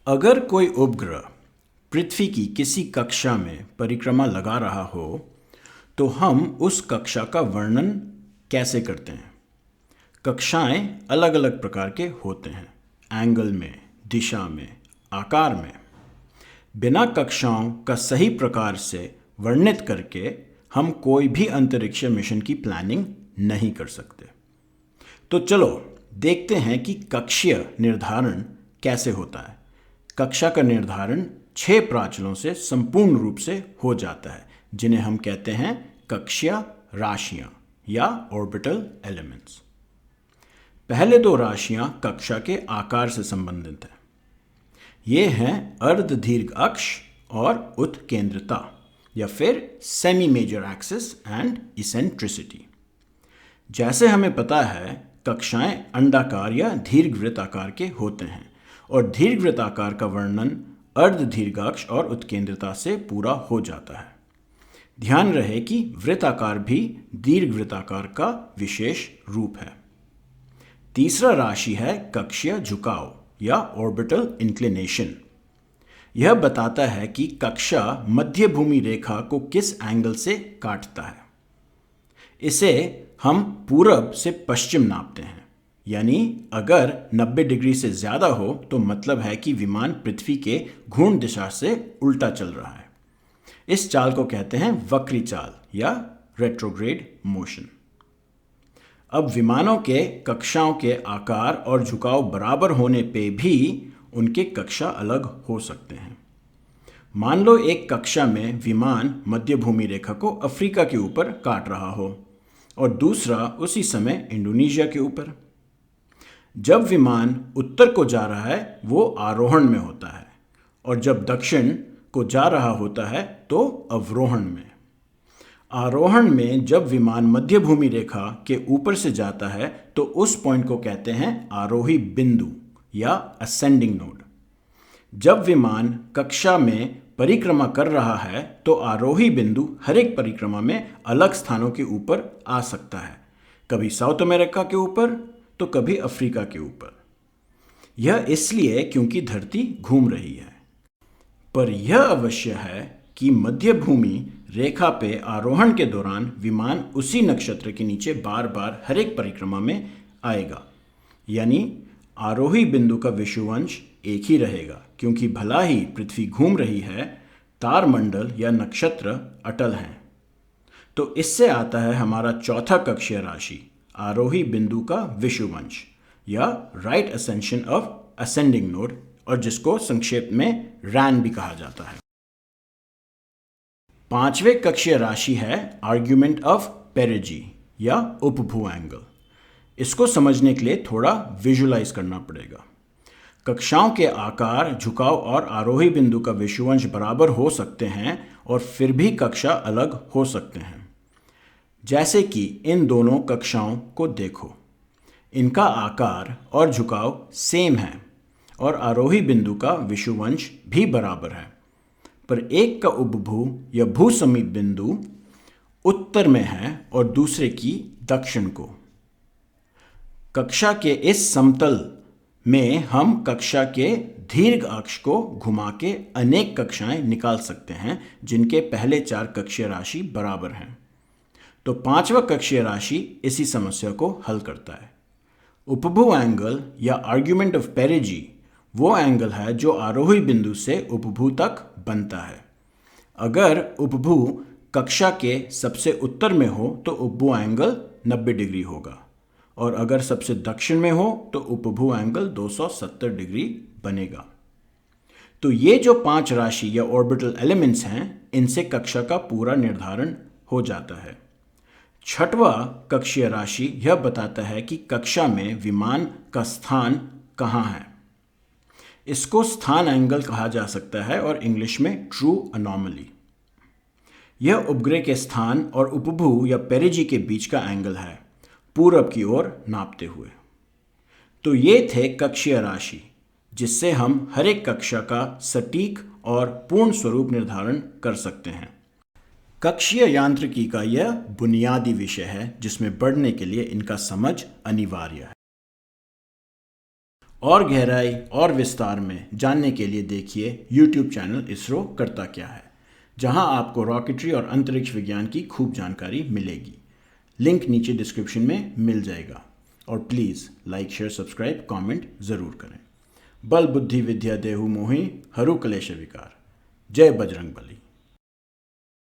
अगर कोई उपग्रह पृथ्वी की किसी कक्षा में परिक्रमा लगा रहा हो तो हम उस कक्षा का वर्णन कैसे करते हैं। कक्षाएं अलग अलग प्रकार के होते हैं, एंगल में, दिशा में, आकार में। बिना कक्षाओं का सही प्रकार से वर्णित करके हम कोई भी अंतरिक्ष मिशन की प्लानिंग नहीं कर सकते। तो चलो देखते हैं कि कक्षीय निर्धारण कैसे होता है। कक्षा का निर्धारण 6 प्राचलों से संपूर्ण रूप से हो जाता है, जिन्हें हम कहते हैं कक्षीय राशियां या ऑर्बिटल एलिमेंट्स। पहले 2 राशियां कक्षा के आकार से संबंधित हैं। ये हैं अर्धदीर्घ अक्ष और उत्केंद्रता या फिर semi major axis and eccentricity. जैसे हमें पता है, कक्षाएं अंडाकार या दीर्घवृत्ताकार के होते हैं और दीर्घवृत्ताकार का वर्णन अर्धदीर्घ अक्ष और उत्केंद्रता से पूरा हो जाता है। ध्यान रहे कि वृत्ताकार भी दीर्घवृत्ताकार का विशेष रूप है। तीसरा राशि है कक्षीय झुकाव या ऑर्बिटल इंक्लिनेशन। यह बताता है कि कक्षा मध्य भूमि रेखा को किस एंगल से काटता है। इसे हम पूरब से पश्चिम नापते हैं, यानी अगर 90 डिग्री से ज़्यादा हो तो मतलब है कि विमान पृथ्वी के घूर्णन दिशा से उल्टा चल रहा है। इस चाल को कहते हैं वक्री चाल या रेट्रोग्रेड मोशन। अब विमानों के कक्षाओं के आकार और झुकाव बराबर होने पे भी उनके कक्षा अलग हो सकते हैं। मान लो एक कक्षा में विमान मध्य भूमि रेखा को अफ्रीका के ऊपर काट रहा हो और दूसरा उसी समय इंडोनेशिया के ऊपर। जब विमान उत्तर को जा रहा है वो आरोहण में होता है और जब दक्षिण को जा रहा होता है तो अवरोहण में। आरोहण में जब विमान मध्य भूमि रेखा के ऊपर से जाता है तो उस पॉइंट को कहते हैं आरोही बिंदु या असेंडिंग नोड। जब विमान कक्षा में परिक्रमा कर रहा है तो आरोही बिंदु हर एक परिक्रमा में अलग स्थानों के ऊपर आ सकता है, कभी साउथ अमेरिका के ऊपर तो कभी अफ्रीका के ऊपर। यह इसलिए क्योंकि धरती घूम रही है। पर यह अवश्य है कि मध्य भूमि रेखा पे आरोहण के दौरान विमान उसी नक्षत्र के नीचे बार बार हर एक परिक्रमा में आएगा, यानी आरोही बिंदु का विषुवंश एक ही रहेगा, क्योंकि भला ही पृथ्वी घूम रही है, तारमंडल या नक्षत्र अटल हैं। तो इससे आता है हमारा चौथा कक्षीय राशि, आरोही बिंदु का विषुवंश या right ascension of ascending node, और जिसको संक्षेप में रैन भी कहा जाता है। 5वें कक्षीय राशि है आर्ग्यूमेंट ऑफ पेरिजी या उपभू एंगल। इसको समझने के लिए थोड़ा विजुलाइज करना पड़ेगा। कक्षाओं के आकार, झुकाव और आरोही बिंदु का विषुवंश बराबर हो सकते हैं और फिर भी कक्षा अलग हो सकते हैं। जैसे कि इन दोनों कक्षाओं को देखो, इनका आकार और झुकाव सेम है और आरोही बिंदु का विषुवंश भी बराबर है, पर एक का उपभू या भू समीप बिंदु उत्तर में है और दूसरे की दक्षिण को। कक्षा के इस समतल में हम कक्षा के दीर्घ अक्ष को घुमा के अनेक कक्षाएं निकाल सकते हैं जिनके पहले 4 कक्षीय राशि बराबर हैं। तो 5वां कक्षीय राशि इसी समस्या को हल करता है। उपभू एंगल या आर्ग्यूमेंट ऑफ पेरिजी वो एंगल है जो आरोही बिंदु से उपभू तक बनता है। अगर उपभू कक्षा के सबसे उत्तर में हो तो उपभू एंगल 90 डिग्री होगा और अगर सबसे दक्षिण में हो तो उपभू एंगल 270 डिग्री बनेगा। तो ये जो 5 राशि या ऑर्बिटल एलिमेंट्स हैं, इनसे कक्षा का पूरा निर्धारण हो जाता है। 6वां कक्षीय राशि यह बताता है कि कक्षा में विमान का स्थान कहाँ है। इसको स्थान एंगल कहा जा सकता है और इंग्लिश में ट्रू अनोमली। यह उपग्रह के स्थान और उपभू या पेरिजी के बीच का एंगल है, पूरब की ओर नापते हुए। तो ये थे कक्षीय राशि, जिससे हम हर एक कक्षा का सटीक और पूर्ण स्वरूप निर्धारण कर सकते हैं। कक्षीय यांत्रिकी का यह बुनियादी विषय है जिसमें बढ़ने के लिए इनका समझ अनिवार्य है। और गहराई और विस्तार में जानने के लिए देखिए यूट्यूब चैनल इसरो करता क्या है, जहां आपको रॉकेटरी और अंतरिक्ष विज्ञान की खूब जानकारी मिलेगी। लिंक नीचे डिस्क्रिप्शन में मिल जाएगा। और please like share subscribe comment ज़रूर करें। बल बुद्धि विद्या देहु मोहि, हरु कलेश विकार। जय बजरंग बली।